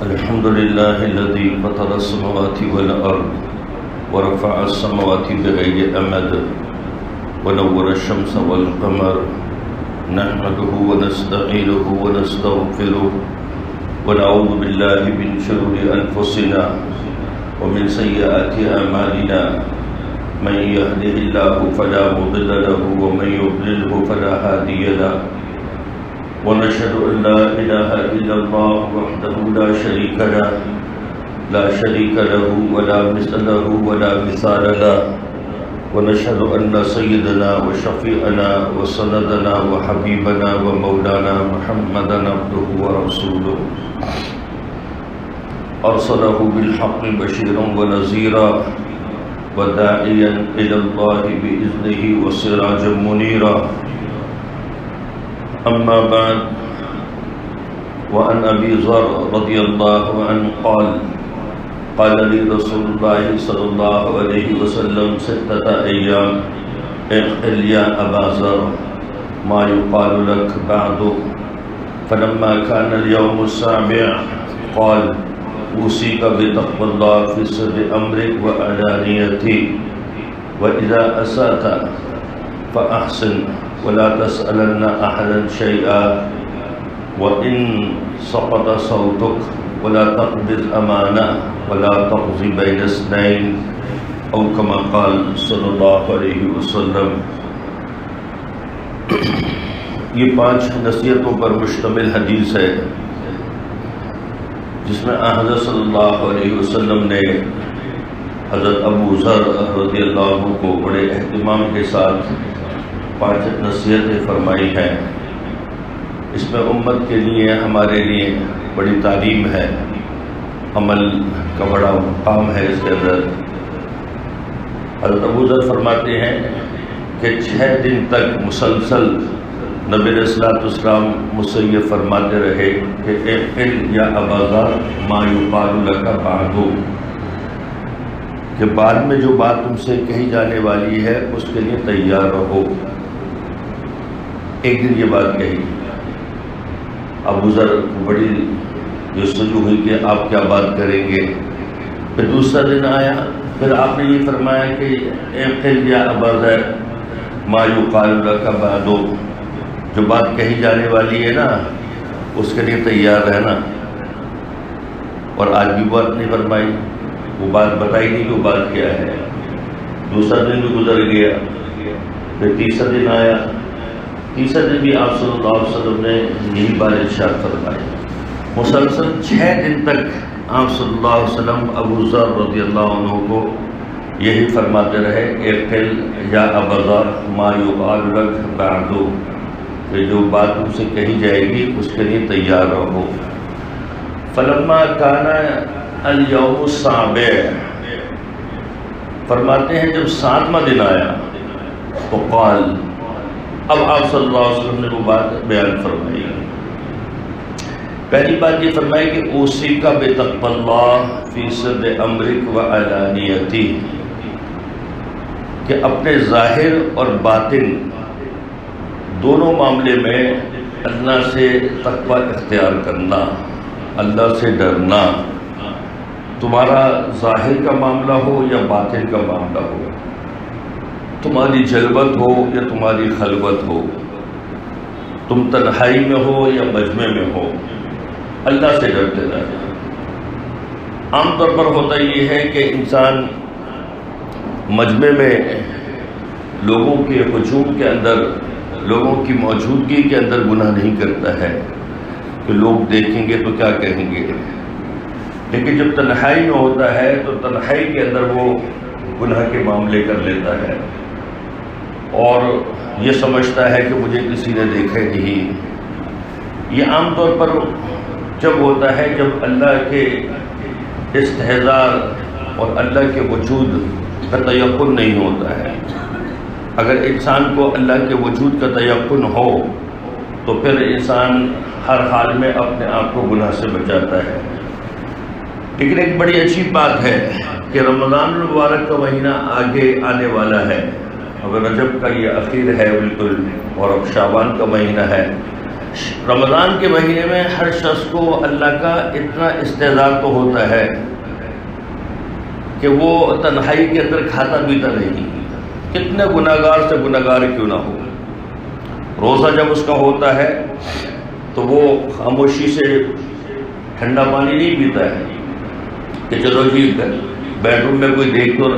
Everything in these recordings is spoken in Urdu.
الحمد لله الذي فطر السماوات والأرض ورفع السماوات بغير أمد ونور الشمس والقمر نحمده ونستعينه ونستغفره ونعوذ بالله من شرور أنفسنا ومن سيئات أعمالنا من يهده الله فلا مضل له ومن يضلله فلا هادي له ونشهد أن لا إله إلا الله وحده لا شريك له ولا مثل له ولا مثال له ونشهد أن سيدنا وشفيعنا وسندنا وحبيبنا ومولانا محمدا عبده ورسوله أرسله بالحق بشيرا ونذيرا وداعيا إلى الله بإذنه وسراجا منيرا أما بعد وعن أبي ذر رضي الله عنه قال لي رسول الله صلى الله عليه وسلم 6 أيام اعقل يا أبا ذر ما يقال لك بعد فلما كان اليوم السابع قال أوصيك بتقوى الله في سر أمرك وعلانيته وإذا أسأت فأحسن ولا تسألن أحدا شيئا وإن سقط صوتك ولا تقبض أمانة ولا تقضي بين اثنين أو كما قال صلی اللہ علیہ وسلم۔ یہ 5 نصیحتوں پر مشتمل حدیث ہے جس میں حضرت صلی اللہ علیہ وسلم نے حضرت ابو ذر رضی اللہ عنہ کو بڑے اہتمام کے ساتھ 5 نصیحتیں فرمائی ہیں۔ اس میں امت کے لیے ہمارے لیے بڑی تعلیم ہے، عمل کا بڑا مقام ہے اس کے اندر۔ حضرت ابو ذر فرماتے ہیں کہ 6 دن تک مسلسل نبی علیہ السلام مجھ سے یہ فرماتے رہے کہ اعقل یا ابا ذر ما یقال لک بعد، کہ بعد میں جو بات تم سے کہی جانے والی ہے اس کے لیے تیار رہو۔ ایک دن یہ بات کہی، ابو ذر کو بڑی جستجو ہوئی کہ آپ کیا بات کریں گے۔ پھر دوسرا دن آیا، پھر آپ نے یہ فرمایا کہ اعقل یا ابا ذر ما یقال لک بعد، جو بات کہی جانے والی ہے نا اس کے لیے تیار رہنا۔ اور آج بھی بات نہیں فرمائی، وہ بات بتائی نہیں کہ وہ بات کیا ہے۔ دوسرا دن بھی گزر گیا، پھر تیسرا دن آیا، تیسرا دن بھی آپ صلی اللہ علیہ وسلم نے یہی بات ارشاد فرمائی۔ مسلسل 6 دن تک آپ صلی اللہ علیہ وسلم ابو ذر رضی اللہ عنہ کو یہی فرماتے رہے، اعقل یا ابا ذر ما یقال لک بعد، کہ جو بات تم سے کہی جائے گی اس کے لیے تیار رہو۔ فلما کان الیوم السابع، فرماتے ہیں جب 7واں دن آیا تو قال، اب آپ صلی اللہ علیہ وسلم نے وہ بات بیان فرمائی۔ پہلی بات یہ فرمائی کہ اوصیک بتقوی اللہ فی سر امرک وعلانیتہ، کہ اپنے ظاہر اور باطن دونوں معاملے میں اللہ سے تقوی اختیار کرنا، اللہ سے ڈرنا، تمہارا ظاہر کا معاملہ ہو یا باطن کا معاملہ ہو، تمہاری جلوت ہو یا تمہاری خلوت ہو، تم تنہائی میں ہو یا مجمع میں ہو، اللہ سے ڈرتے رہنا۔ عام طور پر ہوتا یہ ہے کہ انسان مجمع میں لوگوں کے ہجوم کے اندر، لوگوں کی موجودگی کے اندر گناہ نہیں کرتا ہے کہ لوگ دیکھیں گے تو کیا کہیں گے، لیکن جب تنہائی میں ہوتا ہے تو تنہائی کے اندر وہ گناہ کے معاملے کر لیتا ہے اور یہ سمجھتا ہے کہ مجھے کسی نے دیکھا نہیں۔ یہ عام طور پر جب ہوتا ہے جب اللہ کے استحضار اور اللہ کے وجود کا تیقن نہیں ہوتا ہے۔ اگر انسان کو اللہ کے وجود کا تیقن ہو تو پھر انسان ہر حال میں اپنے آپ کو گناہ سے بچاتا ہے۔ لیکن ایک بڑی اچھی بات ہے کہ رمضان المبارک کا مہینہ آگے آنے والا ہے، اگر رجب کا یہ اخیر ہے بالکل، اور اب شعبان کا مہینہ ہے، رمضان کے مہینے میں ہر شخص کو اللہ کا اتنا استعداد تو ہوتا ہے کہ وہ تنہائی کے اندر کھاتا پیتا نہیں، کتنے گناہگار سے گناہگار کیوں نہ ہو، روزہ جب اس کا ہوتا ہے تو وہ خاموشی سے ٹھنڈا پانی نہیں پیتا ہے کہ چلو جی بیڈ روم میں کوئی دیکھ تو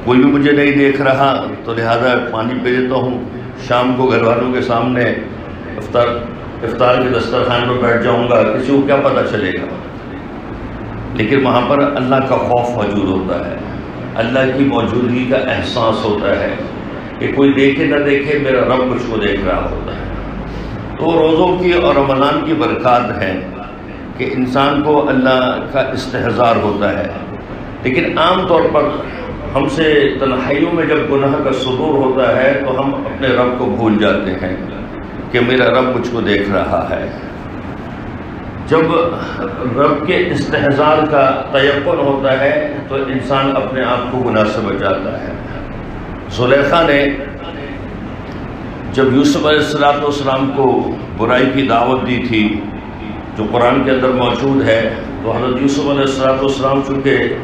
کوئی بھی مجھے نہیں دیکھ رہا تو لہذا پانی پی لیتا ہوں، شام کو گھر والوں کے سامنے افطار کے دسترخوان پر بیٹھ جاؤں گا، کسی کو کیا پتہ چلے گا۔ لیکن وہاں پر اللہ کا خوف موجود ہوتا ہے، اللہ کی موجودگی کا احساس ہوتا ہے کہ کوئی دیکھے نہ دیکھے میرا رب مجھ کو دیکھ رہا ہوتا ہے۔ تو روزوں کی اور رمضان کی برکات ہے کہ انسان کو اللہ کا استحضار ہوتا ہے، لیکن عام طور پر ہم سے تنہائیوں میں جب گناہ کا صدور ہوتا ہے تو ہم اپنے رب کو بھول جاتے ہیں کہ میرا رب مجھ کو دیکھ رہا ہے۔ جب رب کے استحضار کا تیقن ہوتا ہے تو انسان اپنے آپ کو گناہ سے بچاتا ہے۔ زلیخا نے جب یوسف علیہ السلام کو برائی کی دعوت دی تھی جو قرآن کے اندر موجود ہے، تو حضرت یوسف علیہ السلام چونکہ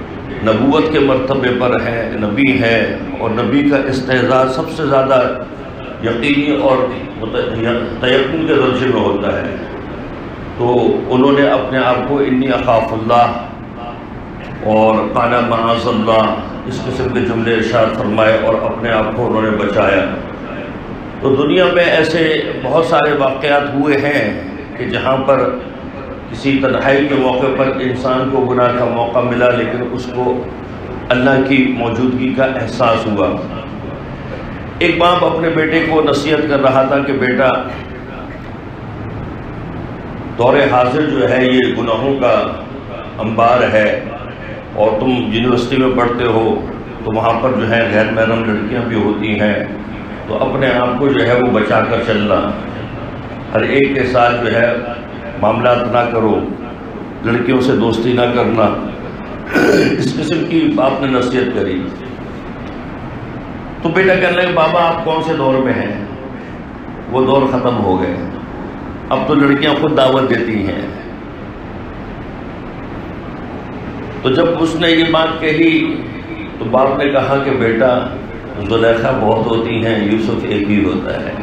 نبوت کے مرتبے پر ہیں، نبی ہیں، اور نبی کا استحضار سب سے زیادہ یقینی اور تیقن کے درجے میں ہوتا ہے، تو انہوں نے اپنے آپ کو انی اخاف اللہ اور قال معاذ اللہ اس قسم کے جملے ارشاد فرمائے اور اپنے آپ کو انہوں نے بچایا۔ تو دنیا میں ایسے بہت سارے واقعات ہوئے ہیں کہ جہاں پر کسی تنہائی کے موقع پر انسان کو گناہ کا موقع ملا لیکن اس کو اللہ کی موجودگی کا احساس ہوا۔ ایک باپ اپنے بیٹے کو نصیحت کر رہا تھا کہ بیٹا دور حاضر جو ہے یہ گناہوں کا انبار ہے، اور تم یونیورسٹی میں پڑھتے ہو تو وہاں پر جو ہے غیر محرم لڑکیاں بھی ہوتی ہیں، تو اپنے آپ کو جو ہے وہ بچا کر چلنا، ہر ایک کے ساتھ جو ہے معاملات نہ کرو، لڑکیوں سے دوستی نہ کرنا، اس قسم کی باپ نے نصیحت کری۔ تو بیٹا کہنے لگا بابا آپ کون سے دور میں ہیں؟ وہ دور ختم ہو گئے، اب تو لڑکیاں خود دعوت دیتی ہیں۔ تو جب اس نے یہ بات کہی تو باپ نے کہا کہ بیٹا زلیخا بہت ہوتی ہیں، یوسف ایک ہی ہوتا ہے،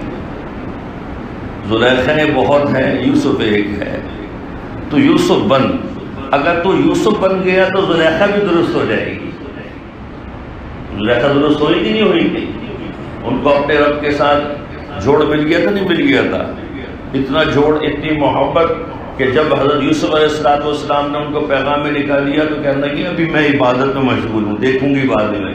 زلیخائیں بہت ہیں، یوسف ایک ہے، تو یوسف بن، اگر تو یوسف بن گیا تو زلیخا بھی درست ہو جائے گی۔ زلیخا درست ہوئی کہ نہیں ہوئی تھی؟ ان کو اپنے رب کے ساتھ جوڑ مل گیا تھا نہیں مل گیا تھا؟ اتنا جوڑ، اتنی محبت کہ جب حضرت یوسف علیہ السلام نے ان کو پیغام میں نکال دیا تو کہنے لگی ابھی میں عبادت میں مشغول ہوں، دیکھوں گی بعد میں۔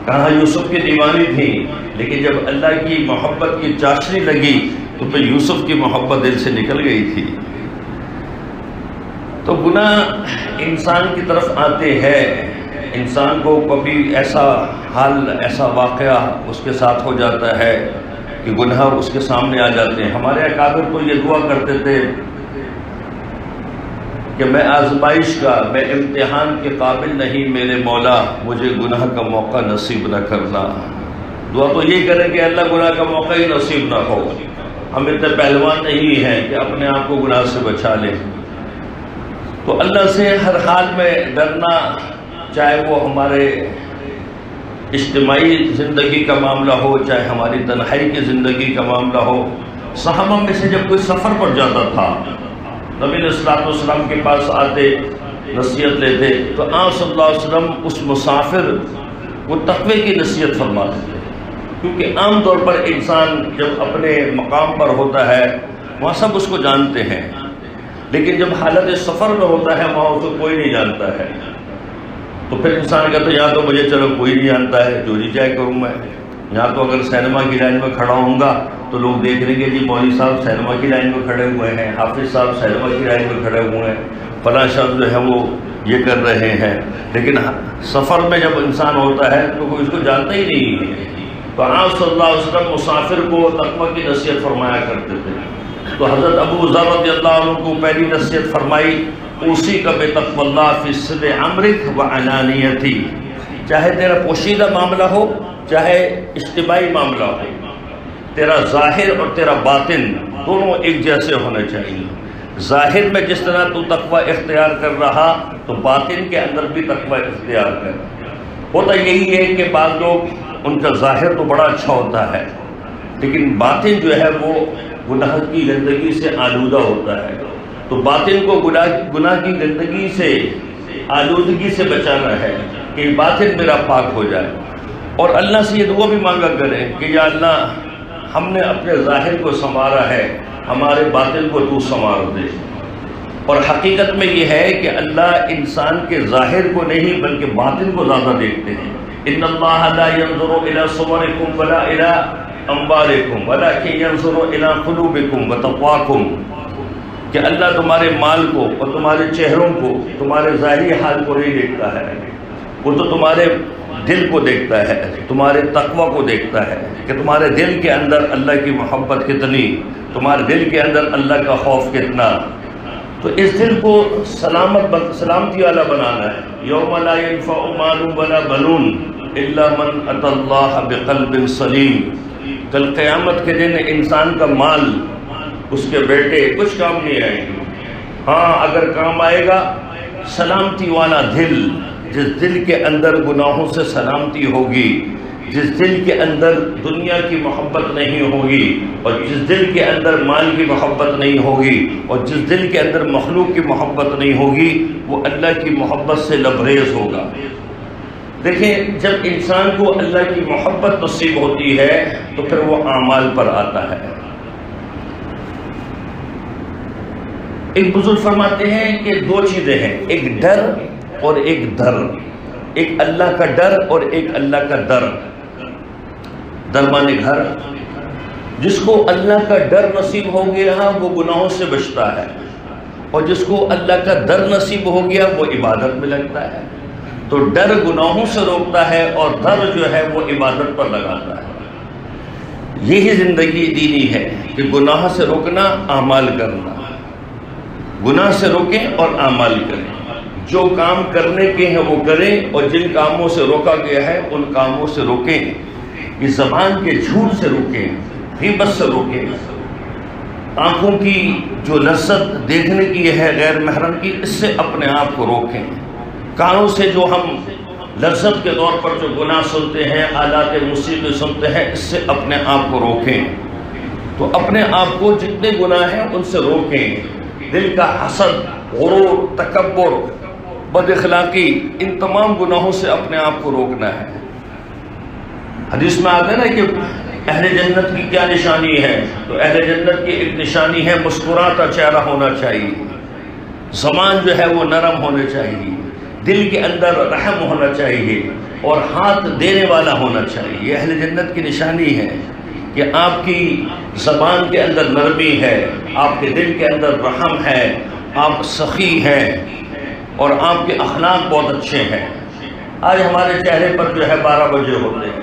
کہاں یوسف کی دیوانی تھی، لیکن جب اللہ کی محبت کی چاشنی لگی تو پھر یوسف کی محبت دل سے نکل گئی تھی۔ تو گناہ انسان کی طرف آتے ہیں، انسان کو کبھی ایسا حال، ایسا واقعہ اس کے ساتھ ہو جاتا ہے کہ گناہ اس کے سامنے آ جاتے ہیں۔ ہمارے اکابر تو یہ دعا کرتے تھے کہ میں آزمائش کا، میں امتحان کے قابل نہیں میرے مولا، مجھے گناہ کا موقع نصیب نہ کرنا۔ دعا تو یہ کریں کہ اللہ گناہ کا موقع ہی نصیب نہ ہو۔ ہم اتنے پہلوان نہیں ہیں کہ اپنے آپ کو گناہ سے بچا لیں۔ تو اللہ سے ہر حال میں ڈرنا، چاہے وہ ہمارے اجتماعی زندگی کا معاملہ ہو، چاہے ہماری تنہائی کی زندگی کا معاملہ ہو۔ صحابہ میں سے جب کوئی سفر پر جاتا تھا، نبی علیہ السلام کے پاس آتے، نصیحت لیتے، تو آپ صلی اللہ علیہ وسلم اس مسافر کو تقوی کی نصیحت فرماتے تھے، کیونکہ عام طور پر انسان جب اپنے مقام پر ہوتا ہے وہاں سب اس کو جانتے ہیں، لیکن جب حالت سفر میں ہوتا ہے وہاں اس کو کوئی نہیں جانتا ہے، تو پھر انسان کہتا ہے یہاں تو مجھے چلو کوئی نہیں جانتا ہے، جو جی چاہے کروں میں، یہاں تو اگر سینما کی لائن میں کھڑا ہوں گا تو لوگ دیکھ لیں گے جی مولوی صاحب سینما کی لائن میں کھڑے ہوئے ہیں، حافظ صاحب سینما کی لائن میں کھڑے ہوئے ہیں، فلاں شخص جو ہے وہ یہ کر رہے ہیں۔ لیکن سفر میں جب انسان ہوتا ہے تو کوئی اس کو جانتا ہی نہیں ہے۔ تو آپ صلی اللہ علیہ وسلم مسافر کو تقوی کی نصیحت فرمایا کرتے تھے۔ تو حضرت ابو ذر رضی اللہ عنہ کو پہلی نصیحت فرمائی اوصیک بتقوی اللہ فی سر امرک وعلانیتی، چاہے تیرا پوشیدہ معاملہ ہو چاہے اجتماعی معاملہ ہو، تیرا ظاہر اور تیرا باطن دونوں ایک جیسے ہونے چاہیے۔ ظاہر میں جس طرح تو تقوی اختیار کر رہا تو باطن کے اندر بھی تقوی اختیار کر۔ ہوتا یہی ہے کہ بعض لوگ ان کا ظاہر تو بڑا اچھا ہوتا ہے لیکن باطن جو ہے وہ گناہ کی گندگی سے آلودہ ہوتا ہے، تو باطن کو گناہ کی گندگی سے آلودگی سے بچانا ہے کہ باطن میرا پاک ہو جائے، اور اللہ سے یہ دعا بھی مانگا کریں کہ یا اللہ ہم نے اپنے ظاہر کو سنوارا ہے، ہمارے باطن کو تو سنوار دے۔ اور حقیقت میں یہ ہے کہ اللہ انسان کے ظاہر کو نہیں بلکہ باطن کو زیادہ دیکھتے ہیں۔ ان اللہ لا ينظر الى صورکم ولا الى اموالکم ولکن ينظر الى قلوبکم وتقواکم، کہ اللہ تمہارے مال کو اور تمہارے چہروں کو، تمہارے ظاہری حال کو نہیں دیکھتا ہے، وہ تو تمہارے دل کو دیکھتا ہے، تمہارے تقوی کو دیکھتا ہے کہ تمہارے دل کے اندر اللہ کی محبت کتنی، تمہارے دل کے اندر اللہ کا خوف کتنا۔ تو اس دل کو سلامتی والا بنانا ہے۔ یوم لا ينفع مال ولا بنون الا من اتى اللہ بقلب سلیم، کل قیامت کے دن انسان کا مال، اس کے بیٹے کچھ کام نہیں آئیں گے، ہاں اگر کام آئے گا سلامتی والا دل، جس دل کے اندر گناہوں سے سلامتی ہوگی، جس دل کے اندر دنیا کی محبت نہیں ہوگی، اور جس دل کے اندر مال کی محبت نہیں ہوگی، اور جس دل کے اندر مخلوق کی محبت نہیں ہوگی، وہ اللہ کی محبت سے لبریز ہوگا۔ دیکھیں جب انسان کو اللہ کی محبت نصیب ہوتی ہے تو پھر وہ اعمال پر آتا ہے۔ ایک بزرگ فرماتے ہیں کہ دو چیزیں ہیں، ایک ڈر اور ایک در، ایک اللہ کا ڈر اور ایک اللہ کا در۔ در مانے گھر، جس کو اللہ کا ڈر نصیب ہو گیا وہ گناہوں سے بچتا ہے، اور جس کو اللہ کا در نصیب ہو گیا وہ عبادت میں لگتا ہے۔ تو ڈر گناہوں سے روکتا ہے اور در جو ہے وہ عبادت پر لگاتا ہے۔ یہی زندگی دینی ہے کہ گناہ سے روکنا، اعمال کرنا، گناہ سے روکیں اور اعمال کریں، جو کام کرنے کے ہیں وہ کریں، اور جن کاموں سے روکا گیا ہے ان کاموں سے روکیں۔ یہ زبان کے جھوٹ سے روکیں، غیبت سے روکیں، آنکھوں کی جو لذت دیکھنے کی ہے غیر محرم کی، اس سے اپنے آپ کو روکیں۔ کانوں سے جو ہم لذت کے طور پر جو گناہ سنتے ہیں، آلات موسیقی سنتے ہیں، اس سے اپنے آپ کو روکیں۔ تو اپنے آپ کو جتنے گناہ ہیں ان سے روکیں۔ دل کا حسد، غرور، تکبر، بد اخلاقی، ان تمام گناہوں سے اپنے آپ کو روکنا ہے۔ حدیث میں آتا ہے نا کہ اہل جنت کی کیا نشانی ہے، تو اہل جنت کی ایک نشانی ہے مسکراتا چہرہ ہونا چاہیے، زبان جو ہے وہ نرم ہونے چاہیے، دل کے اندر رحم ہونا چاہیے، اور ہاتھ دینے والا ہونا چاہیے۔ یہ اہل جنت کی نشانی ہے کہ آپ کی زبان کے اندر نرمی ہے، آپ کے دل کے اندر رحم ہے، آپ سخی ہیں، اور آپ کے اخلاق بہت اچھے ہیں۔ آج ہمارے چہرے پر جو ہے 12 بجے ہوتے ہیں،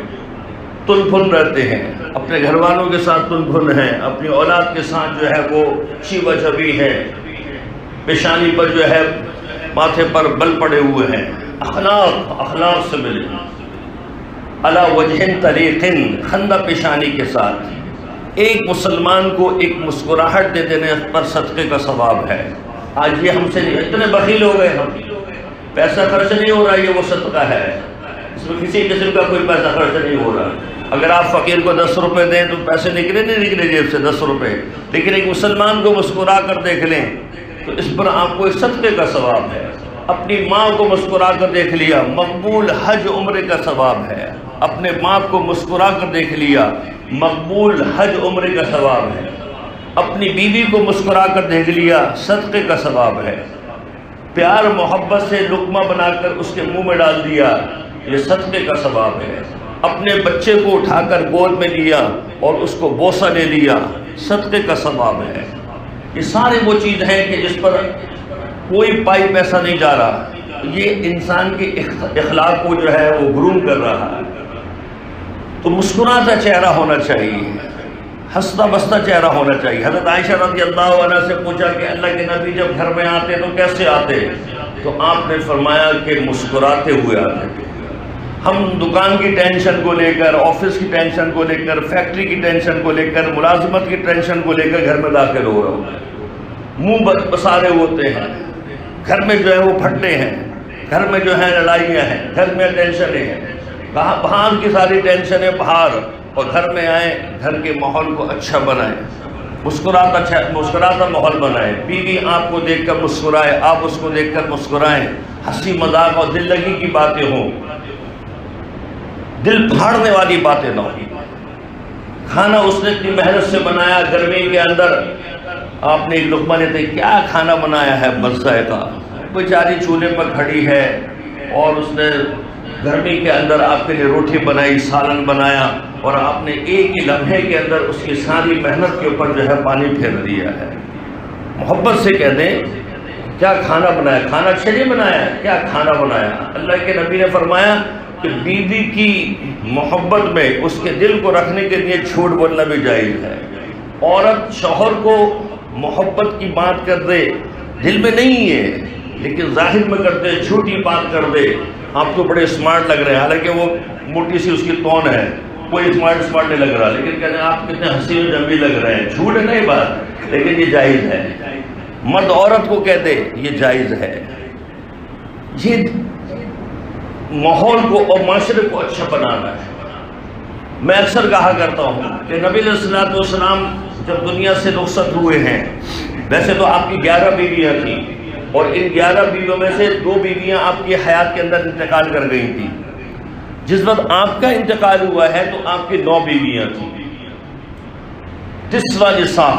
تن پھن رہتے ہیں، اپنے گھر والوں کے ساتھ تن پھن ہیں، اپنی اولاد کے ساتھ جو ہے وہ شیوہ جبی ہے، پیشانی پر جو ہے ماتھے پر بل پڑے ہوئے ہیں۔ اخلاق سے ملے، علی وجہ طریق، خندہ پیشانی کے ساتھ۔ ایک مسلمان کو ایک مسکراہٹ دے دینے پر صدقے کا ثواب ہے۔ آج یہ ہم سے اتنے بخیل ہو گئے، ہم پیسہ خرچ نہیں ہو رہا، یہ وہ صدقہ ہے، اس میں کسی قسم کا کوئی پیسہ خرچ نہیں ہو رہا۔ اگر آپ فقیر کو 10 روپے دیں تو پیسے نکلے نہیں نکلے جیب سے 10 روپے، لیکن ایک مسلمان کو مسکرا کر دیکھ لیں تو اس پر آپ کو ایک صدقے کا ثواب ہے۔ اپنی ماں کو مسکرا کر دیکھ لیا، مقبول حج عمرے کا ثواب ہے۔ اپنے ماں کو مسکرا کر دیکھ لیا، مقبول حج عمرے کا ثواب ہے۔ اپنی بیوی کو مسکرا کر دیکھ لیا، صدقے کا ثواب ہے۔ پیار محبت سے لقمہ بنا کر اس کے منہ میں ڈال دیا، یہ صدقے کا ثواب ہے۔ اپنے بچے کو اٹھا کر گود میں لیا اور اس کو بوسہ لے لیا، صدقے کا ثواب ہے۔ یہ سارے وہ چیز ہیں کہ جس پر کوئی پائی پیسہ نہیں جا رہا، یہ انسان کے اخلاق کو جو ہے وہ گروم کر رہا ہے۔ تو مسکراتا چہرہ ہونا چاہیے، ہنستا بستا چہرہ ہونا چاہیے۔ حضرت عائشہ رضی اللہ عنہ سے پوچھا کہ اللہ کے نبی جب گھر میں آتے تو کیسے آتے؟ تو آپ نے فرمایا کہ مسکراتے ہوئے آتے، ہم دکان کی ٹینشن کو لے کر، آفس کی ٹینشن کو لے کر، فیکٹری کی ٹینشن کو لے کر، ملازمت کی ٹینشن کو لے کر گھر میں داخل ہو رہا ہوں، منہ بسارے ہوتے ہیں، گھر میں جو ہے وہ پھٹے ہیں، گھر میں جو ہے لڑائیاں ہیں، گھر میں ٹینشنیں ہیں، باہر کی ساری ٹینشنیں باہر، اور گھر میں آئیں، گھر کے ماحول کو اچھا بنائیں، مسکراتا ماحول بنائیں، بیوی آپ کو دیکھ کر مسکرائے، آپ اس کو دیکھ کر مسکرائیں، ہنسی مذاق اور دل لگی کی باتیں ہوں، دل پھاڑنے والی باتیں نہ ہوں۔ کھانا اس نے اتنی محنت سے بنایا، گرمی کے اندر آپ نے ایک لقمہ لیتے کیا کھانا بنایا ہے بذائقہ، بیچاری چولہے پر کھڑی ہے اور اس نے گرمی کے اندر آپ کے لیے روٹی بنائی، سالن بنایا، اور آپ نے ایک ہی لمحے کے اندر اس کی ساری محنت کے اوپر جو ہے پانی پھیر دیا ہے۔ محبت سے کہہ دیں کیا کھانا بنایا، کھانا اچھا نہیں بنایا، کیا کھانا بنایا۔ اللہ کے نبی نے فرمایا کہ بیوی کی محبت میں اس کے دل کو رکھنے کے لیے جھوٹ بولنا بھی جائز ہے۔ عورت شوہر کو محبت کی بات کر دے، دل میں نہیں ہے لیکن ظاہر میں کر دے، جھوٹی بات کر دے، آپ تو بڑے اسمارٹ لگ رہے ہیں، حالانکہ وہ موٹی سی اس کی تون ہے، کوئی اسمارٹ نہیں لگ رہا، لیکن کہتے ہیں آپ کتنے حسین و جمیل لگ رہے ہیں، جھوٹ ہے نہیں بات، لیکن یہ جائز ہے۔ مرد عورت کو کہہ دے یہ جائز ہے۔ یہ ماحول کو اور معاشرے کو اچھا بنانا ہے۔ میں اکثر کہا کرتا ہوں کہ نبی علیہ الصلوۃ والسلام جب دنیا سے رخصت ہوئے ہیں، ویسے تو آپ کی 11 بیویاں تھیں، اور ان 11 بیویوں میں سے 2 بیویاں آپ کی حیات کے اندر انتقال کر گئی تھیں۔ جس وقت آپ کا انتقال ہوا ہے تو آپ کی 9 بیویاں تھیں، 9 نساء،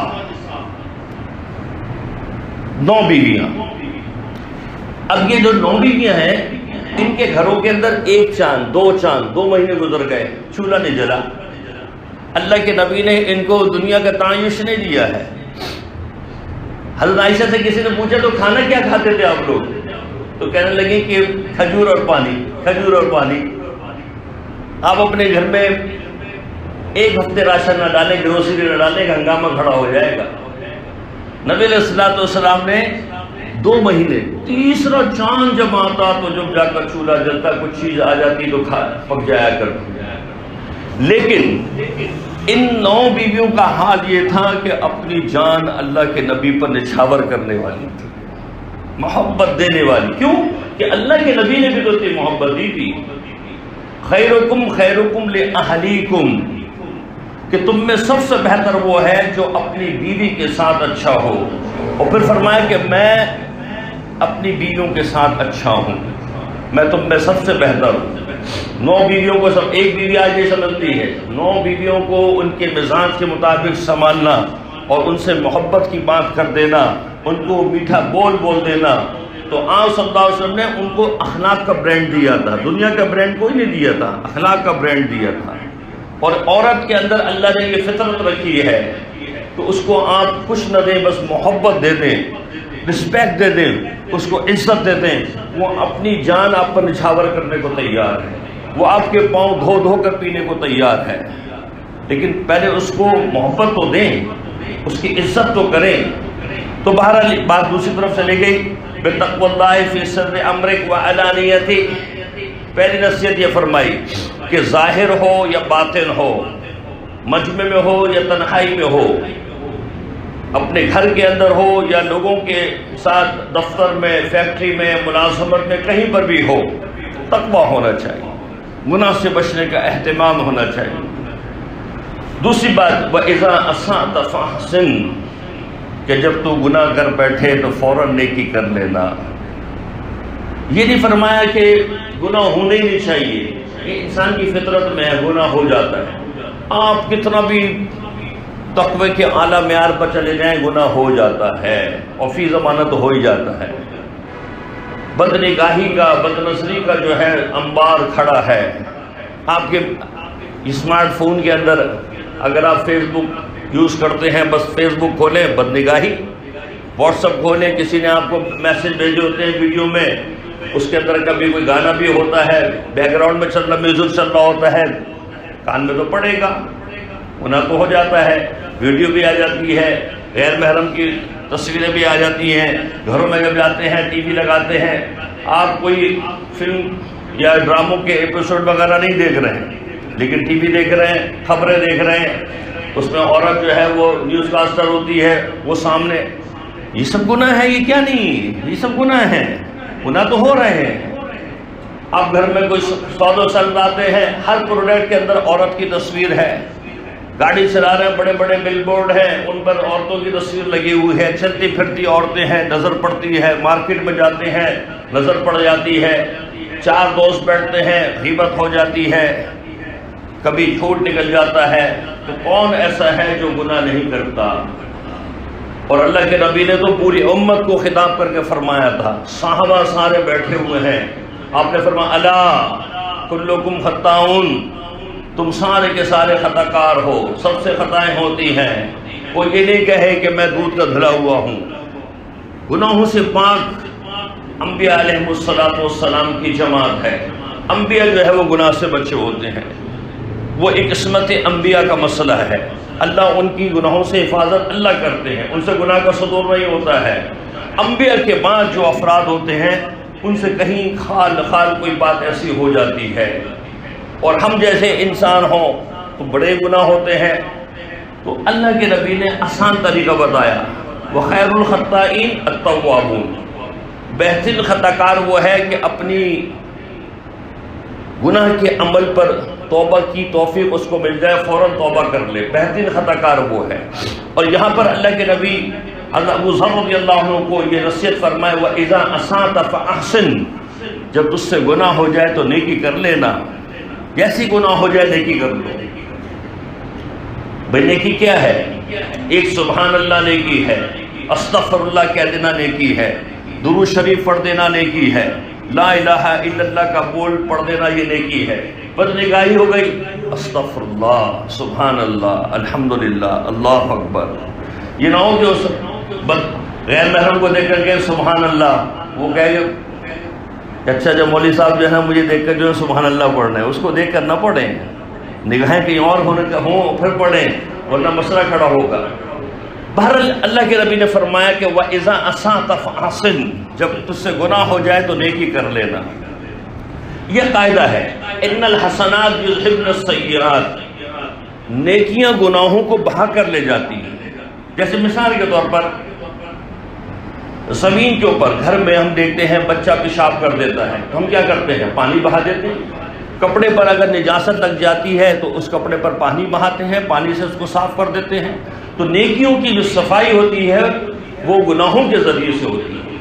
9 بیویاں۔ اب یہ جو 9 بیویاں ہیں، ان کے گھروں کے اندر 1 چاند 2 چاند 2 مہینے گزر گئے، چولہا نہیں جلا۔ اللہ کے نبی نے ان کو دنیا کا تعیش نہیں دیا ہے۔ حضرت عائشہ سے کسی نے پوچھا تو کھانا کیا کھاتے تھے آپ لوگ، تو کہنے لگے کہ کھجور اور پانی، کھجور اور پانی۔ آپ اپنے گھر میں 1 ہفتے راشن نہ ڈالیں، گروسری نہ ڈالیں، ہنگامہ کھڑا ہو جائے گا۔ نبی علیہ الصلوۃ والسلام نے 2 مہینے، تیسرا چاند جب آتا تو جب جا کر چولہا جلتا، کچھ چیز آ جاتی تو پک جایا کرتی۔ لیکن ان 9 بیویوں کا حال یہ تھا کہ اپنی جان اللہ کے نبی پر نچھاور کرنے والی تھی، محبت دینے والی۔ کیوں کہ اللہ کے نبی نے بھی تو اتنی محبت دی تھی۔ خیرکم خیرکم لأہلیکم، کہ تم میں سب سے بہتر وہ ہے جو اپنی بیوی کے ساتھ اچھا ہو، اور پھر فرمایا کہ میں اپنی بیویوں کے ساتھ اچھا ہوں، میں تم میں سب سے بہتر ہوں۔ 9 بیویوں کو سب، ایک بیوی آج یہ سمجھتی ہے، 9 بیویوں کو ان کے مزاج کے مطابق سنبھالنا اور ان سے محبت کی بات کر دینا، ان کو میٹھا بول دینا۔ تو آپ صلی اللہ علیہ وسلم نے ان کو اخلاق کا برانڈ دیا تھا، دنیا کا برانڈ کوئی نہیں دیا تھا، اخلاق کا برانڈ دیا تھا۔ اور عورت کے اندر اللہ نے یہ فطرت رکھی ہے تو اس کو آپ کچھ نہ دیں، بس محبت دے دیں، رسپیکٹ دے دیں، اس کو عزت دے دیں، وہ اپنی جان آپ پر نچھاور کرنے کو تیار ہے، وہ آپ کے پاؤں دھو کر پینے کو تیار ہے۔ لیکن پہلے اس کو محبت تو دیں، اس کی عزت تو کریں۔ تو بہرحال بات دوسری طرف چلی گئی، بتقوی اللہ فی سر امرک وعلانیتک۔ پہلی نصیحت یہ فرمائی کہ ظاہر ہو یا باطن ہو، مجمع میں ہو یا تنہائی میں ہو، اپنے گھر کے اندر ہو یا لوگوں کے ساتھ دفتر میں، فیکٹری میں، ملازمت میں، کہیں پر بھی ہو، تقویٰ ہونا چاہیے، گناہ سے بچنے کا اہتمام ہونا چاہیے۔ دوسری بات، وَإِذَا أَسَأْتَ فَأَحْسِنْ، کہ جب تو گناہ کر بیٹھے تو فوراً نیکی کر لینا۔ یہ نہیں فرمایا کہ گناہ ہونے ہی نہیں چاہیے، یہ انسان کی فطرت میں ہے، گناہ ہو جاتا ہے۔ آپ کتنا بھی تقوی کے اعلیٰ معیار پر چلے جائیں، گناہ ہو جاتا ہے، اور فی زمانہ تو ہو ہی جاتا ہے۔ بد نگاہی کا، بد نظری کا جو ہے انبار کھڑا ہے۔ آپ کے اسمارٹ فون کے اندر اگر آپ فیس بک یوز کرتے ہیں، بس فیس بک کھولیں بد نگاہی، واٹس ایپ کھولیں کسی نے آپ کو میسج بھیجے ہوتے ہیں ویڈیو میں، اس کے اندر کبھی کوئی گانا بھی ہوتا ہے، بیک گراؤنڈ میں چل رہا میوزک چل رہا ہوتا ہے، کان میں تو پڑے گا، گناہ تو ہو جاتا ہے۔ ویڈیو بھی آ جاتی ہے، غیر محرم کی تصویریں بھی آ جاتی ہیں، گھروں میں جب جاتے ہیں ٹی وی لگاتے ہیں، آپ کوئی فلم یا ڈراموں کے ایپیسوڈ وغیرہ نہیں دیکھ رہے ہیں، لیکن ٹی وی دیکھ رہے ہیں، خبریں دیکھ رہے ہیں، اس میں عورت جو ہے وہ نیوز کاسٹر ہوتی ہے، وہ سامنے، یہ سب گناہ ہے، یہ کیا نہیں، یہ سب گناہ ہیں، گناہ تو ہو رہے ہیں۔ آپ گھر میں کوئی سود و سلد آتے ہیں، ہر پروڈکٹ کے اندر عورت کی تصویر ہے، گاڑی چلا رہے ہیں، بڑے بڑے بل بورڈ ہیں، ان پر عورتوں کی تصویر لگی ہوئی ہے، چلتی پھرتی عورتیں ہیں، نظر پڑتی ہے، مارکیٹ میں جاتے ہیں نظر پڑ جاتی ہے، چار دوست بیٹھتے ہیں غیبت ہو جاتی ہے، کبھی جھوٹ نکل جاتا ہے۔ تو کون ایسا ہے جو گناہ نہیں کرتا؟ اور اللہ کے نبی نے تو پوری امت کو خطاب کر کے فرمایا تھا، صحابہ سارے بیٹھے ہوئے ہیں، آپ نے فرمایا الا کلکم خطاؤن، تم سارے کے سارے خطا کار ہو، سب سے خطائیں ہوتی ہیں، وہ یہ نہیں کہے کہ میں دودھ کا دھلا ہوا ہوں۔ گناہوں سے پاک انبیاء علیہ السلام کی جماعت ہے، انبیاء جو ہے وہ گناہ سے بچے ہوتے ہیں، وہ ایک عصمت انبیاء کا مسئلہ ہے، اللہ ان کی گناہوں سے حفاظت اللہ کرتے ہیں، ان سے گناہ کا صدور نہیں ہوتا ہے۔ انبیاء کے بعد جو افراد ہوتے ہیں ان سے کہیں خال کوئی بات ایسی ہو جاتی ہے، اور ہم جیسے انسان ہوں تو بڑے گناہ ہوتے ہیں، تو اللہ کے نبی نے آسان طریقہ بتایا، وَخَيْرُ الْخَطَّائِينَ التَّوَّابُونَ، بہترین خطا کار وہ ہے کہ اپنی گناہ کے عمل پر توبہ کی توفیق اس کو مل جائے، فوراً توبہ کر لے، بہترین خطا کار وہ ہے۔ اور یہاں پر اللہ کے نبی حضرت ابو ذر رضی اللہ عنہ کو یہ نصیحت فرمائے، وَإِذَا أَسَأْتَ فَأَحْسِنْ، جب تجھ سے گناہ ہو جائے تو نیکی کر لینا، جیسی گناہ ہو جائے نیکی کر لو۔ بھئی نیکی کیا ہے؟ ایک سبحان اللہ نیکی ہے، استغفر اللہ کہہ دینا نیکی ہے، درود شریف پڑھ دینا نیکی ہے، لا الہ الا اللہ کا بول پڑھ دینا یہ نیکی ہے۔ بد نگاہی ہو گئی، استغفر اللہ، سبحان اللہ، الحمدللہ، اللہ اکبر، یہ نہ ہو کہ اس غیر محرم کو دیکھ کر کے سبحان اللہ، وہ کہے کہ اچھا جب مولوی صاحب جو ہے مجھے دیکھ کر جو ہے سبحان اللہ پڑھنا ہے، اس کو دیکھ کر نہ پڑھیں، نگاہیں کہیں اور ہونے کا ہوں پھر پڑھیں، ورنہ مسئلہ کھڑا ہوگا۔ بہرحال اللہ کے نبی نے فرمایا کہ وَإِذَا أَسَأْتَ فَأَحْسِنْ، جب تجھ سے گناہ ہو جائے تو نیکی کر لینا۔ یہ قاعدہ ہے، اِنَّ الْحَسَنَاتِ يُذْهِبْنَ السَّيِّئَاتِ، نیکیاں گناہوں کو بہا کر لے جاتی ہیں۔ جیسے مثال کے طور پر زمین کے اوپر گھر میں ہم دیکھتے ہیں بچہ پیشاب کر دیتا ہے تو ہم کیا کرتے ہیں؟ پانی بہا دیتے ہیں۔ کپڑے پر اگر نجاست لگ جاتی ہے تو اس کپڑے پر پانی بہاتے ہیں، پانی سے اس کو صاف کر دیتے ہیں۔ تو نیکیوں کی جو صفائی ہوتی ہے وہ گناہوں کے ذریعے سے ہوتی ہے۔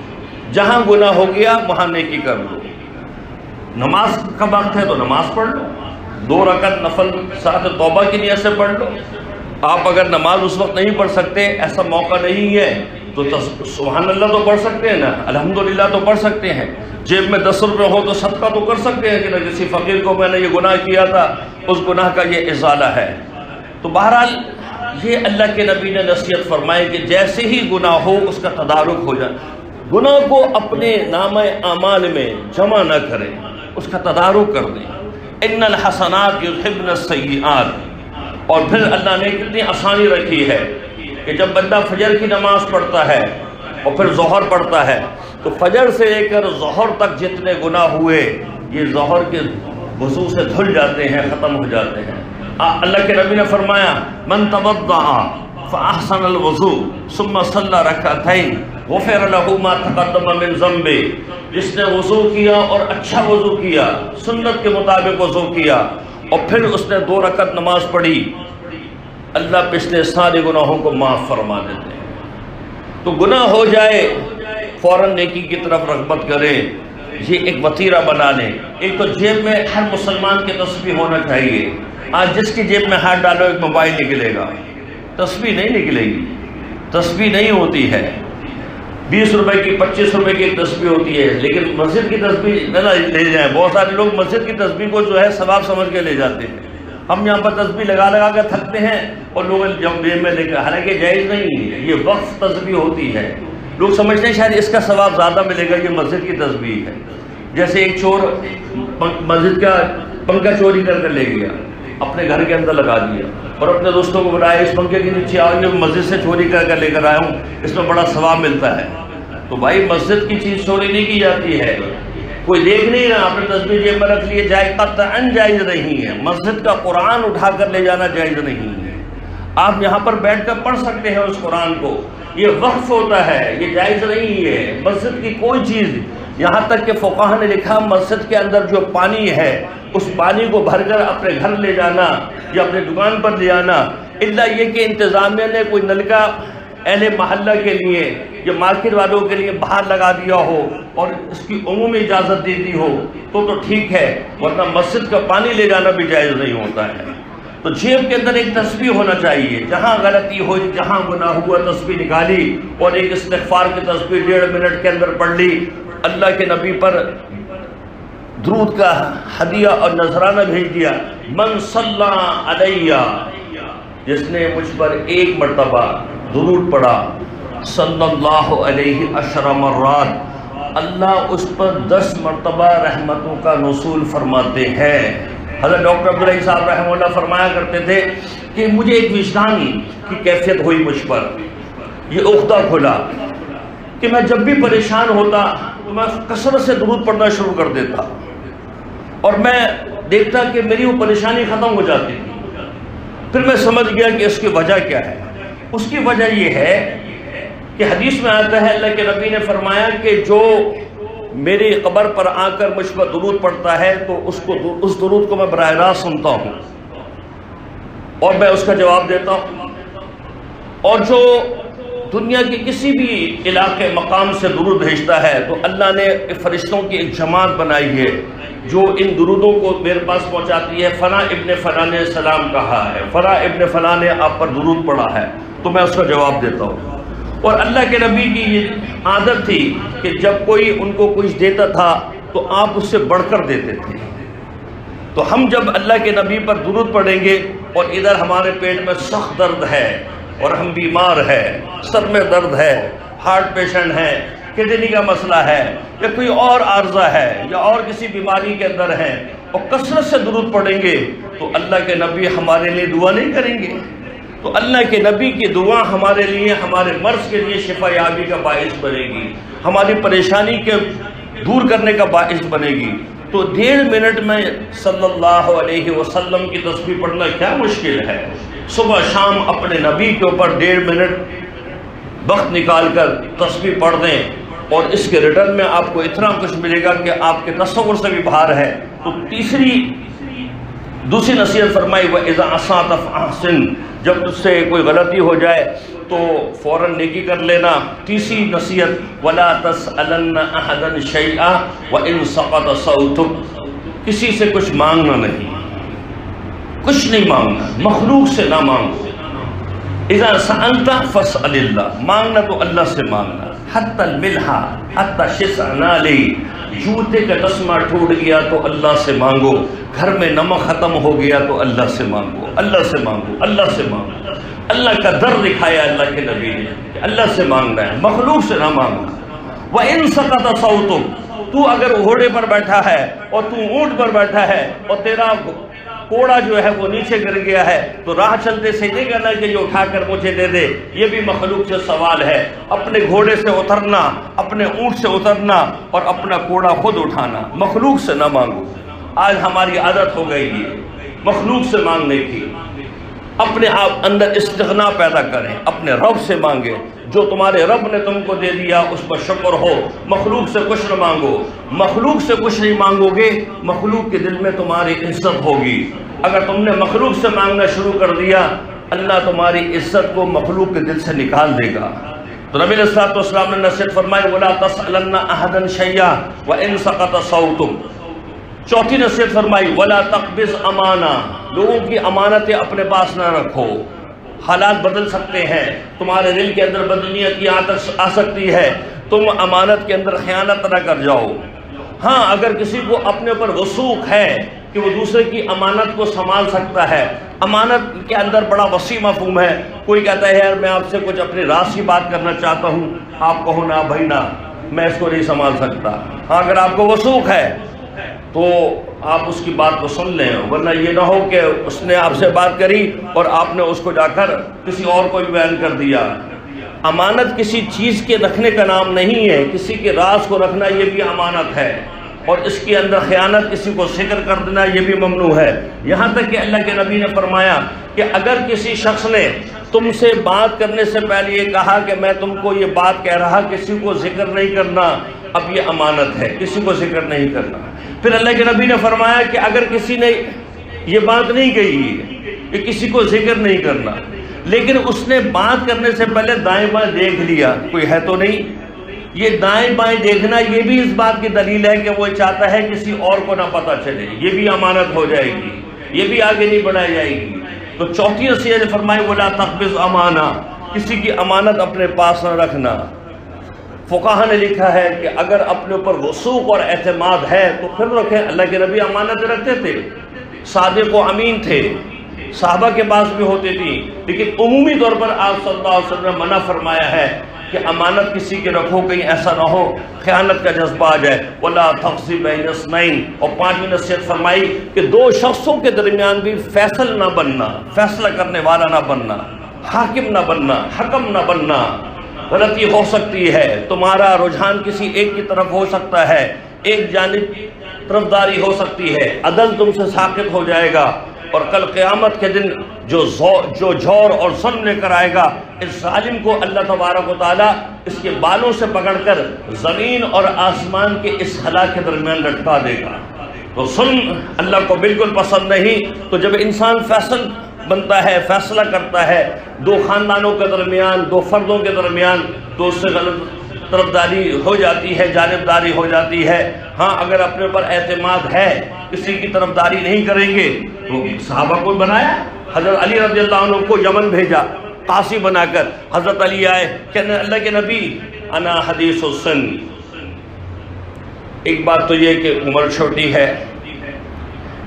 جہاں گناہ ہو گیا وہاں نیکی کر لو۔ نماز کا وقت ہے تو نماز پڑھ لو، 2 رکعت نفل ساتھ توبہ کی نیت سے پڑھ لو۔ آپ اگر نماز اس وقت نہیں پڑھ سکتے، ایسا موقع نہیں ہے، تو سبحان اللہ تو پڑھ سکتے ہیں نا، الحمدللہ تو پڑھ سکتے ہیں۔ جیب میں 10 روپے ہو تو صدقہ تو کر سکتے ہیں کہ نہ کسی فقیر کو میں نے یہ گناہ کیا تھا، اس گناہ کا یہ ازالہ ہے۔ تو بہرحال یہ اللہ کے نبی نے نصیحت فرمائی کہ جیسے ہی گناہ ہو اس کا تدارک ہو جائے، گناہ کو اپنے نامہ اعمال میں جمع نہ کریں، اس کا تدارک کر دیں۔ ان الحسنات یذھبن السیئات، اور پھر اللہ نے کتنی آسانی رکھی ہے کہ جب بندہ فجر کی نماز پڑھتا ہے اور پھر ظہر پڑھتا ہے تو فجر سے لے کر ظہر تک جتنے گناہ ہوئے یہ ظہر کے وضو سے دھل جاتے ہیں، ختم ہو جاتے ہیں۔ اللہ کے نبی نے فرمایا من توضأ فأحسن الوضوء ثم صلى ركعتين غفر له ما تقدم من ذنبه، جس نے وضو کیا اور اچھا وضو کیا، سنت کے مطابق وضو کیا، اور پھر اس نے 2 رکعت نماز پڑھی، اللہ پچھلے سارے گناہوں کو معاف فرما دیتے ہیں۔ تو گناہ ہو جائے فوراً نیکی کی طرف رغبت کرے، یہ ایک وتیرہ بنا لیں۔ ایک تو جیب میں ہر مسلمان کے تسبیح ہونا چاہیے۔ آج جس کی جیب میں ہاتھ ڈالو ایک موبائل نکلے گا، تسبیح نہیں نکلے گی، تسبیح نہیں ہوتی ہے۔ 20 روپے کی 25 روپے کی ایک تسبیح ہوتی ہے، لیکن مسجد کی تسبیح نہ لے جائیں۔ بہت سارے لوگ مسجد کی تسبیح کو جو ہے ثواب سمجھ کے لے جاتے ہیں۔ ہم یہاں پر تسبیح لگا کے تھکتے ہیں اور لوگ جب جیب میں لے کر، حالانکہ جائز نہیں ہے، یہ وقف تسبیح ہوتی ہے۔ لوگ سمجھتے ہیں شاید اس کا ثواب زیادہ ملے گا، یہ مسجد کی تسبیح ہے۔ جیسے ایک چور مسجد کا پنکھا چوری کر لے گیا، اپنے گھر کے اندر لگا دیا اور اپنے دوستوں کو بتایا اس پنکھے کے نیچے آؤ، یہ مسجد سے چوری کر لے کر آیا ہوں، اس میں بڑا ثواب ملتا ہے۔ تو بھائی مسجد کی چیز چوری نہیں کی جاتی ہے، کوئی دیکھ نہیں رہا، آپ نے تسبیح جیب میں رکھ لیے، جائز قطعاً جائز نہیں ہے۔ مسجد کا قرآن اٹھا کر لے جانا جائز نہیں ہے۔ آپ یہاں پر بیٹھ کر پڑھ سکتے ہیں اس قرآن کو، یہ وقف ہوتا ہے، یہ جائز نہیں ہے۔ مسجد کی کوئی چیز، یہاں تک کہ فقہا نے لکھا مسجد کے اندر جو پانی ہے اس پانی کو بھر کر اپنے گھر لے جانا یا اپنے دکان پر لے جانا، الا یہ کہ انتظامیہ نے کوئی نلکا اہل محلہ کے لیے یا مارکیٹ والوں کے لیے باہر لگا دیا ہو اور اس کی عمومی اجازت دے دی ہو تو ٹھیک ہے، ورنہ مسجد کا پانی لے جانا بھی جائز نہیں ہوتا ہے۔ تو جیب کے اندر ایک تسبیح ہونا چاہیے، جہاں غلطی ہوئی، جہاں گناہ ہوا تسبیح نکالی اور ایک استغفار کی تسبیح 1.5 منٹ کے اندر پڑھ لی۔ اللہ کے نبی پر درود کا ہدیہ اور نذرانہ بھیج دیا، من صلی علیہ، جس نے مجھ پر 1 مرتبہ درود پڑھا، صلی اللہ علیہ 10 مرات، اللہ اس پر 10 مرتبہ رحمتوں کا نزول فرماتے ہیں۔ حضرت ڈاکٹر عبداللہ صاحب رحمہ اللہ فرمایا کرتے تھے کہ مجھے ایک وجدان کی کیفیت ہوئی، مجھ پر یہ عقدہ کھلا کہ میں جب بھی پریشان ہوتا تو میں کثرت سے درود پڑھنا شروع کر دیتا اور میں دیکھتا کہ میری وہ پریشانی ختم ہو جاتی تھی۔ پھر میں سمجھ گیا کہ اس کی وجہ کیا ہے۔ اس کی وجہ یہ ہے کہ حدیث میں آتا ہے، اللہ کے نبی نے فرمایا کہ جو میری قبر پر آ کر مجھ پر درود پڑھتا ہے تو اس درود کو میں براہ راست سنتا ہوں اور میں اس کا جواب دیتا ہوں، اور جو دنیا کے کسی بھی علاقے مقام سے درود بھیجتا ہے تو اللہ نے فرشتوں کی ایک جماعت بنائی ہے جو ان درودوں کو میرے پاس پہنچاتی ہے۔ فلاں ابن فلاں نے سلام کہا ہے، فلاں ابن فلاں نے آپ پر درود پڑھا ہے، تو میں اس کا جواب دیتا ہوں۔ اور اللہ کے نبی کی یہ عادت تھی کہ جب کوئی ان کو کچھ دیتا تھا تو آپ اس سے بڑھ کر دیتے تھے۔ تو ہم جب اللہ کے نبی پر درود پڑھیں گے اور ادھر ہمارے پیٹ میں سخت درد ہے اور ہم بیمار ہیں، سر میں درد ہے، ہارٹ پیشنٹ ہے، کڈنی کا مسئلہ ہے یا کوئی اور عارضہ ہے یا اور کسی بیماری کے اندر ہے، اور کثرت سے درود پڑھیں گے تو اللہ کے نبی ہمارے لیے دعا نہیں کریں گے؟ تو اللہ کے نبی کی دعا ہمارے لیے، ہمارے مرض کے لیے شفا یابی کا باعث بنے گی، ہماری پریشانی کے دور کرنے کا باعث بنے گی۔ تو 1.5 منٹ میں صلی اللہ علیہ وسلم کی تسبیح پڑھنا کیا مشکل ہے؟ صبح شام اپنے نبی کے اوپر 1.5 منٹ وقت نکال کر تسبیح پڑھ دیں، اور اس کے ریٹرن میں آپ کو اتنا کچھ ملے گا کہ آپ کے تصور سے بھی باہر ہے۔ تو دوسری نصیحت فرمائی، وَإِذَا عَصَىٰ فَأَحْسِن، جب تجھ سے کوئی غلطی ہو جائے تو فوراً نیکی کر لینا۔ تیسری نصیحت، وَلَا تَسْأَلَنَّ أَحَدًا شَيْئًا وَإِن سَقَطَ صَوْتُكَ، کسی سے کچھ مانگنا نہیں، کچھ نہیں مانگنا، مخلوق سے نہ مانگو۔ اذا سألت فاسأل اللہ، مانگنا تو اللہ سے مانگنا۔ حتی الملح حتی شسع نالی، جوتے کا تسمہ ٹوٹ گیا تو اللہ سے مانگو، گھر میں نمک ختم ہو گیا تو اللہ سے مانگو، اللہ سے مانگو، اللہ سے مانگو۔ اللہ کا در دکھایا اللہ کے نبی نے کہ اللہ سے مانگنا ہے، مخلوق سے نہ مانگنا۔ وَإِن سَقَطَ صَوْتُكَ، تو اگر گھوڑے پر بیٹھا ہے اور تو اونٹ پر بیٹھا ہے اور تیرا کوڑا جو ہے وہ نیچے گر گیا ہے تو راہ چلتے سے نہیں کہنا کہ یہ اٹھا کر مجھے دے دے، یہ بھی مخلوق سے سوال ہے۔ اپنے گھوڑے سے اترنا، اپنے اونٹ سے اترنا اور اپنا کوڑا خود اٹھانا، مخلوق سے نہ مانگو۔ آج ہماری عادت ہو گئی ہے مخلوق سے مانگنے کی۔ اپنے آپ اندر استغنا پیدا کریں، اپنے رب سے مانگیں، جو تمہارے رب نے تم کو دے دیا اس پر شکر ہو، مخلوق سے کچھ نہ مانگو۔ مخلوق سے کچھ نہیں مانگو گے، مخلوق کے دل میں تمہاری عزت ہوگی۔ اگر تم نے مخلوق سے مانگنا شروع کر دیا، اللہ تمہاری عزت کو مخلوق کے دل سے نکال دے گا۔ تو نبی علیہ الصلوۃ والسلام نے نصیحت فرمائی، وَلَا تَسْأَلَنَّ أَحَدًا شَيْئًا وَإِن سَقَطَ صَوْتُكَ۔ چوتھی نصیحت فرمائی، وَلَا تَقْبِضْ أَمَانَةً، لوگوں کی امانتیں اپنے پاس نہ رکھو۔ حالات بدل سکتے ہیں، تمہارے دل کے اندر بدنیتی آ سکتی ہے، تم امانت کے اندر خیانت نہ کر جاؤ۔ ہاں، اگر کسی کو اپنے اوپر وثوق ہے کہ وہ دوسرے کی امانت کو سنبھال سکتا ہے، امانت کے اندر بڑا وسیع مفہوم ہے۔ کوئی کہتا ہے یار میں آپ سے کچھ اپنی راز کی بات کرنا چاہتا ہوں، آپ کہو نا بھائی نا، میں اس کو نہیں سنبھال سکتا۔ ہاں، اگر آپ کو وثوق ہے تو آپ اس کی بات کو سن لیں، ورنہ یہ نہ ہو کہ اس نے آپ سے بات کری اور آپ نے اس کو جا کر کسی اور کو بھی بیان کر دیا۔ امانت کسی چیز کے رکھنے کا نام نہیں ہے، کسی کے راز کو رکھنا یہ بھی امانت ہے۔ اور اس کے اندر خیانت، کسی کو ذکر کر دینا، یہ بھی ممنوع ہے۔ یہاں تک کہ اللہ کے نبی نے فرمایا کہ اگر کسی شخص نے تم سے بات کرنے سے پہلے یہ کہا کہ میں تم کو یہ بات کہہ رہا، کسی کو ذکر نہیں کرنا، اب یہ امانت ہے، کسی کو ذکر نہیں کرنا۔ پھر اللہ کے نبی نے فرمایا کہ اگر کسی نے یہ بات نہیں کہی کہ کسی کو ذکر نہیں کرنا، لیکن اس نے بات کرنے سے پہلے دائیں بائیں دیکھ لیا کوئی ہے تو نہیں، یہ دائیں بائیں دیکھنا یہ بھی اس بات کی دلیل ہے کہ وہ چاہتا ہے کسی اور کو نہ پتہ چلے، یہ بھی امانت ہو جائے گی، یہ بھی آگے نہیں بڑھائی جائے گی۔ تو چوتھی نصیحت فرمائی وَلَا تَقْبِضْ امانہ، کسی کی امانت اپنے پاس نہ رکھنا۔ فقہا نے لکھا ہے کہ اگر اپنے اوپر وثوق اور اعتماد ہے تو پھر رکھیں۔ اللہ کے نبی امانت رکھتے تھے، صادق و امین تھے، صحابہ کے پاس بھی ہوتی تھی، لیکن عمومی طور پر آپ صلی اللہ علیہ وسلم نے منع فرمایا ہے کہ امانت کسی کے رکھو، کہیں ایسا نہ ہو خیانت کا جذبہ آ جائے۔ وَلَا تَقْضِ بَيْنَ اثْنَيْنِ، اور پانچویں نصیحت فرمائی کہ دو شخصوں کے درمیان بھی فیصل نہ بننا، فیصلہ کرنے والا نہ بننا، حاکم نہ بننا، حکم نہ بننا۔ غلطی ہو سکتی ہے، تمہارا رجحان کسی ایک کی طرف ہو سکتا ہے، ایک جانب طرفداری ہو سکتی ہے، عدل تم سے ساقط ہو جائے گا، اور کل قیامت کے دن جو جور اور ظلم لے کر آئے گا، اس ظالم کو اللہ تبارک و تعالیٰ اس کے بالوں سے پکڑ کر زمین اور آسمان کے اس خلا کے درمیان لٹکا دے گا۔ تو ظلم اللہ کو بالکل پسند نہیں۔ تو جب انسان فیصل بنتا ہے، فیصلہ کرتا ہے دو خاندانوں کے درمیان، دو فردوں کے درمیان، تو اس سے غلط طرفداری ہو جاتی ہے، جانبداری ہو جاتی ہے۔ ہاں اگر اپنے پر اعتماد ہے، کسی کی طرفداری نہیں کریں گے، تو صحابہ کو بنایا، حضرت علی رضی اللہ عنہ کو یمن بھیجا قاصی بنا کر۔ حضرت علی آئے کہنے اللہ کے نبی انا حدیث السن، ایک بات تو یہ کہ عمر چھوٹی ہے،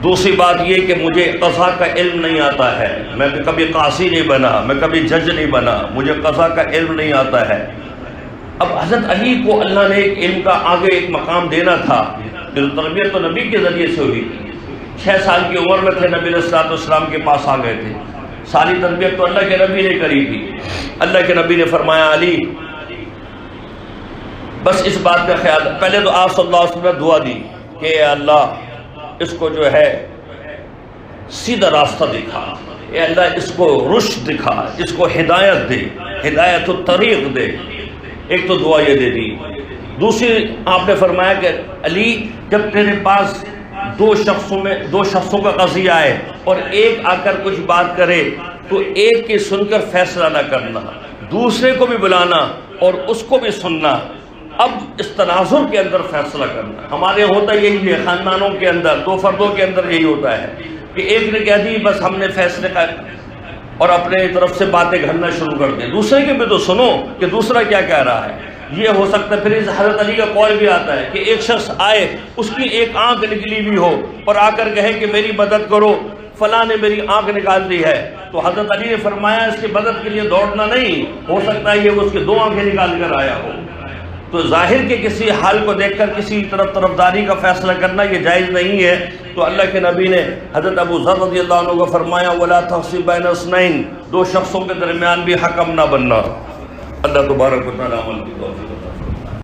دوسری بات یہ کہ مجھے قضا کا علم نہیں آتا ہے، میں کبھی قاضی نہیں بنا، میں کبھی جج نہیں بنا، مجھے قضا کا علم نہیں آتا ہے۔ اب حضرت علی کو اللہ نے ایک علم کا آگے ایک مقام دینا تھا، پھر تربیت تو نبی کے ذریعے سے ہوئی تھی۔ 6 سال کی عمر میں تھے، نبی علیہ السلام کے پاس آ گئے تھے، ساری تربیت تو اللہ کے نبی نے کری تھی۔ اللہ کے نبی نے فرمایا علی بس اس بات کا خیال، پہلے تو آپ صلی اللہ علیہ وسلم نے دعا دی کہ اے اللہ اس کو جو ہے سیدھا راستہ دکھا، اے اللہ اس کو رشد دکھا، اس کو ہدایت دے، ہدایت الطریق دے۔ ایک تو دعا یہ دے دی، دوسری آپ نے فرمایا کہ علی جب تیرے پاس دو شخصوں کا قضیہ آئے اور ایک آ کر کچھ بات کرے تو ایک کی سن کر فیصلہ نہ کرنا، دوسرے کو بھی بلانا اور اس کو بھی سننا، اب اس تناظر کے اندر فیصلہ کرنا۔ ہمارے ہوتا یہی ہے، خاندانوں کے اندر دو فردوں کے اندر یہی ہوتا ہے کہ ایک نے کہہ دی بس ہم نے فیصلے کا، اور اپنے طرف سے باتیں گھڑنا شروع کر دیں، دوسرے کے بھی تو سنو کہ دوسرا کیا کہہ رہا ہے۔ یہ ہو سکتا ہے پھر اس حضرت علی کا قول بھی آتا ہے کہ ایک شخص آئے، اس کی ایک آنکھ نکلی بھی ہو اور آ کر کہے کہ میری مدد کرو، فلاں نے میری آنکھ نکال دی ہے، تو حضرت علی نے فرمایا اس کی مدد کے لیے دوڑنا نہیں، ہو سکتا ہے یہ اس کی 2 آنکھیں نکال کر آیا ہو۔ تو ظاہر کے کسی حال کو دیکھ کر کسی طرفداری کا فیصلہ کرنا یہ جائز نہیں ہے۔ تو اللہ کے نبی نے حضرت ابو ذر رضی اللہ عنہ کو فرمایا وَلَا تَقْضِ بَيْنَ اثْنَيْنِ، 2 شخصوں کے درمیان بھی حکم نہ بننا۔ اللہ تبارک و تعالیٰ عمل کی توفیق